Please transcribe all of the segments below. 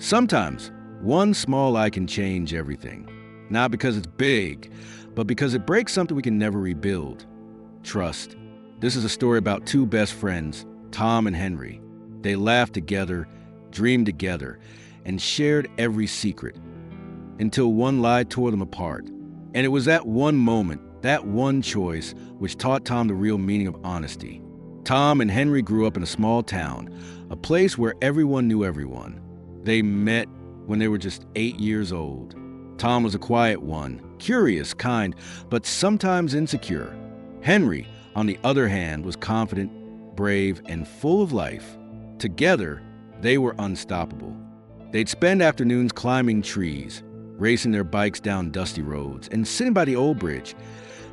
Sometimes, one small lie can change everything. Not because it's big, but because it breaks something we can never rebuild. Trust. This is a story about two best friends, Tom and Henry. They laughed together, dreamed together, and shared every secret, until one lie tore them apart. And it was that one moment, that one choice, which taught Tom the real meaning of honesty. Tom and Henry grew up in a small town, a place where everyone knew everyone. They met when they were just 8 years old. Tom was a quiet one, curious, kind, but sometimes insecure. Henry, on the other hand, was confident, brave, and full of life. Together, they were unstoppable. They'd spend afternoons climbing trees, racing their bikes down dusty roads, and sitting by the old bridge,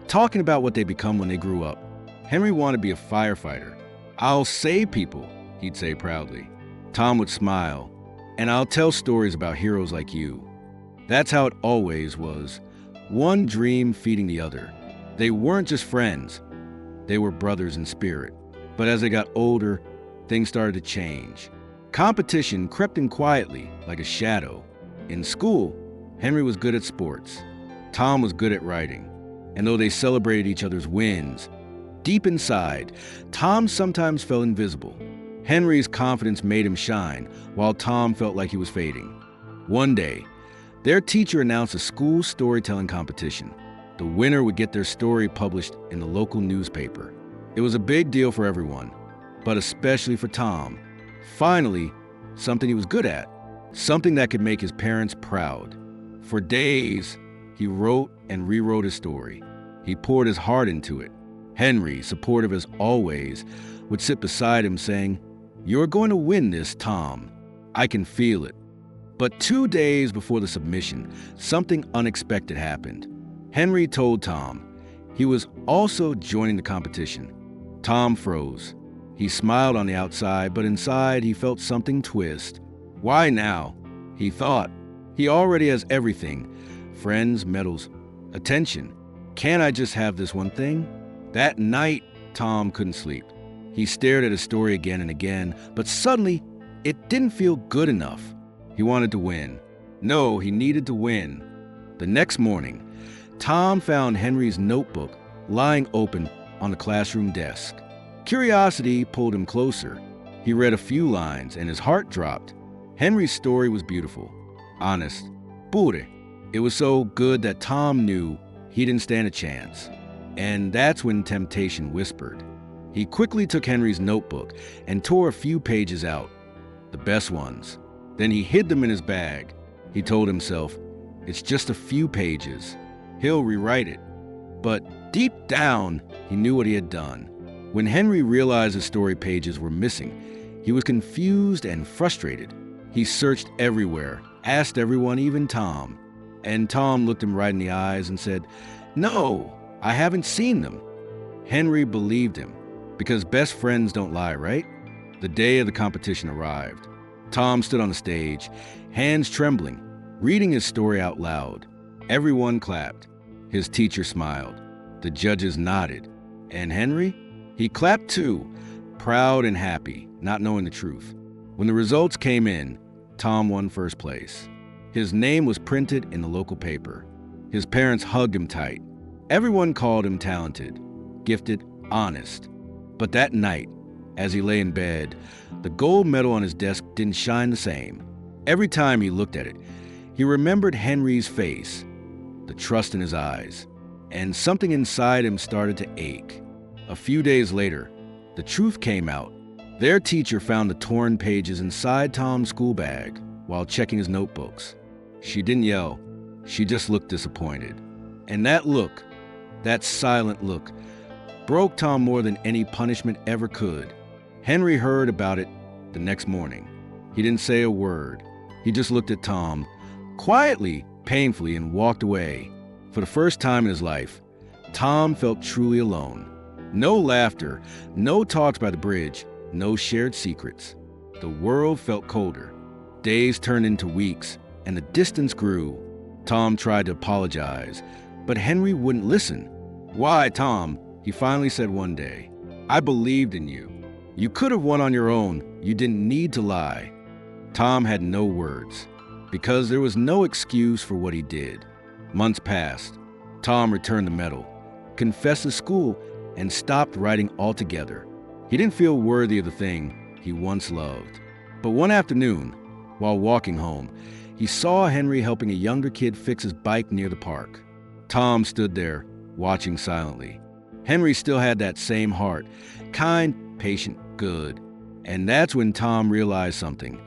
talking about what they'd become when they grew up. Henry wanted to be a firefighter. "I'll save people," he'd say proudly. Tom would smile, "And I'll tell stories about heroes like you." That's how it always was, one dream feeding the other. They weren't just friends, they were brothers in spirit. But as they got older, things started to change. Competition crept in quietly, like a shadow. In school, Henry was good at sports. Tom was good at writing. And though they celebrated each other's wins, deep inside, Tom sometimes felt invisible. Henry's confidence made him shine, while Tom felt like he was fading. One day, their teacher announced a school storytelling competition. The winner would get their story published in the local newspaper. It was a big deal for everyone, but especially for Tom. Finally, something he was good at, something that could make his parents proud. For days, he wrote and rewrote his story. He poured his heart into it. Henry, supportive as always, would sit beside him saying, "You're going to win this, Tom. I can feel it." But 2 days before the submission, something unexpected happened. Henry told Tom he was also joining the competition. Tom froze. He smiled on the outside, but inside he felt something twist. Why now? He thought. He already has everything. Friends, medals, attention. Can't I just have this one thing? That night, Tom couldn't sleep. He stared at his story again and again, but suddenly, it didn't feel good enough. He wanted to win. No, he needed to win. The next morning, Tom found Henry's notebook lying open on the classroom desk. Curiosity pulled him closer. He read a few lines and his heart dropped. Henry's story was beautiful, honest, pure. It was so good that Tom knew he didn't stand a chance. And that's when temptation whispered. He quickly took Henry's notebook and tore a few pages out, the best ones. Then he hid them in his bag. He told himself, it's just a few pages. He'll rewrite it. But deep down, he knew what he had done. When Henry realized his story pages were missing, he was confused and frustrated. He searched everywhere, asked everyone, even Tom. And Tom looked him right in the eyes and said, "No, I haven't seen them." Henry believed him, because best friends don't lie, right? The day of the competition arrived. Tom stood on the stage, hands trembling, reading his story out loud. Everyone clapped. His teacher smiled. The judges nodded. And Henry? He clapped too, proud and happy, not knowing the truth. When the results came in, Tom won first place. His name was printed in the local paper. His parents hugged him tight. Everyone called him talented, gifted, honest. But that night, as he lay in bed, the gold medal on his desk didn't shine the same. Every time he looked at it, he remembered Henry's face, the trust in his eyes, and something inside him started to ache. A few days later, the truth came out. Their teacher found the torn pages inside Tom's school bag while checking his notebooks. She didn't yell. She just looked disappointed. And that look, that silent look, broke Tom more than any punishment ever could. Henry heard about it the next morning. He didn't say a word. He just looked at Tom, quietly, painfully, and walked away. For the first time in his life, Tom felt truly alone. No laughter, no talks by the bridge, no shared secrets. The world felt colder. Days turned into weeks, and the distance grew. Tom tried to apologize, but Henry wouldn't listen. "Why, Tom?" he finally said one day. "I believed in you. You could have won on your own. You didn't need to lie." Tom had no words, because there was no excuse for what he did. Months passed. Tom returned the medal, confessed to school, and stopped writing altogether. He didn't feel worthy of the thing he once loved. But one afternoon, while walking home, he saw Henry helping a younger kid fix his bike near the park. Tom stood there, watching silently. Henry still had that same heart, kind, patient, good. And that's when Tom realized something.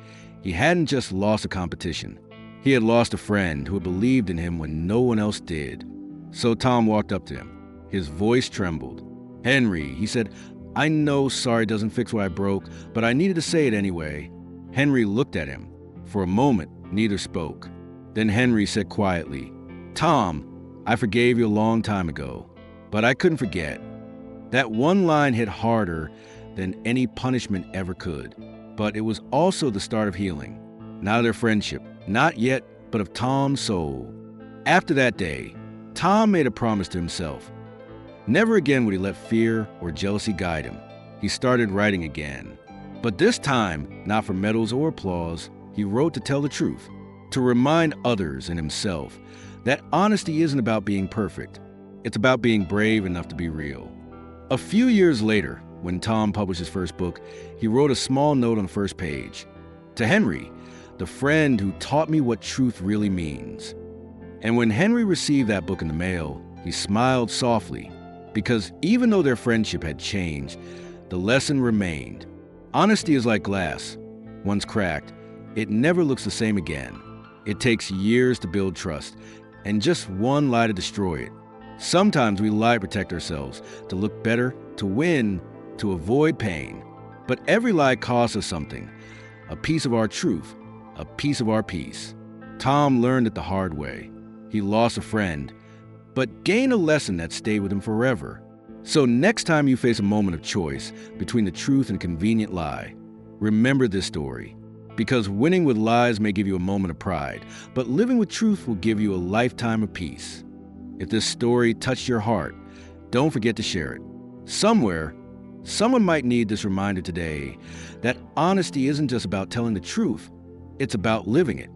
He hadn't just lost a competition. He had lost a friend who had believed in him when no one else did. So Tom walked up to him. His voice trembled. "Henry," he said, "I know sorry doesn't fix what I broke, but I needed to say it anyway." Henry looked at him. For a moment, neither spoke. Then Henry said quietly, "Tom, I forgave you a long time ago, but I couldn't forget." That one line hit harder than any punishment ever could. But it was also the start of healing. Not of their friendship, not yet, but of Tom's soul. After that day, Tom made a promise to himself. Never again would he let fear or jealousy guide him. He started writing again. But this time, not for medals or applause, he wrote to tell the truth, to remind others and himself that honesty isn't about being perfect. It's about being brave enough to be real. A few years later, when Tom published his first book, he wrote a small note on the first page. "To Henry, the friend who taught me what truth really means." And when Henry received that book in the mail, he smiled softly, because even though their friendship had changed, the lesson remained. Honesty is like glass. Once cracked, it never looks the same again. It takes years to build trust, and just one lie to destroy it. Sometimes we lie to protect ourselves, to look better, to win, to avoid pain. But every lie costs us something, a piece of our truth, a piece of our peace. Tom learned it the hard way. He lost a friend, but gained a lesson that stayed with him forever. So next time you face a moment of choice between the truth and a convenient lie, remember this story. Because winning with lies may give you a moment of pride, but living with truth will give you a lifetime of peace. If this story touched your heart, don't forget to share it. Somewhere, someone might need this reminder today that honesty isn't just about telling the truth, it's about living it.